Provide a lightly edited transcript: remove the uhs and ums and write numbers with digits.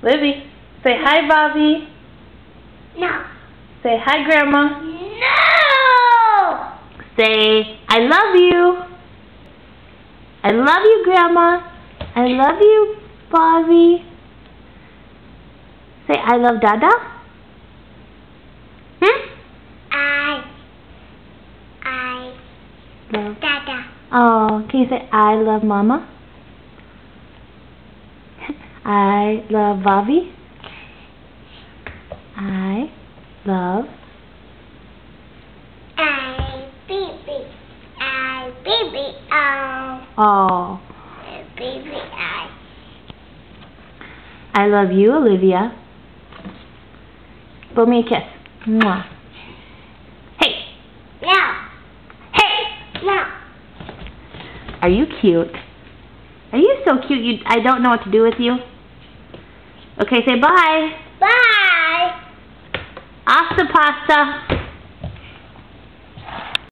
Livy, say hi, Bobby. No. Say hi, Grandma. No! Say, I love you. I love you, Grandma. I love you, Bobby. Say, I love Dada. I Love. Dada. Oh, can you say, I love Mama? I love Bobby. I love. Baby. Oh. Baby. I love you, Olivia. Blow me a kiss. Mwah. Hey. No. Hey. No. Are you cute? Are you so cute? I don't know what to do with you. Okay, say bye. Bye. Hasta pasta.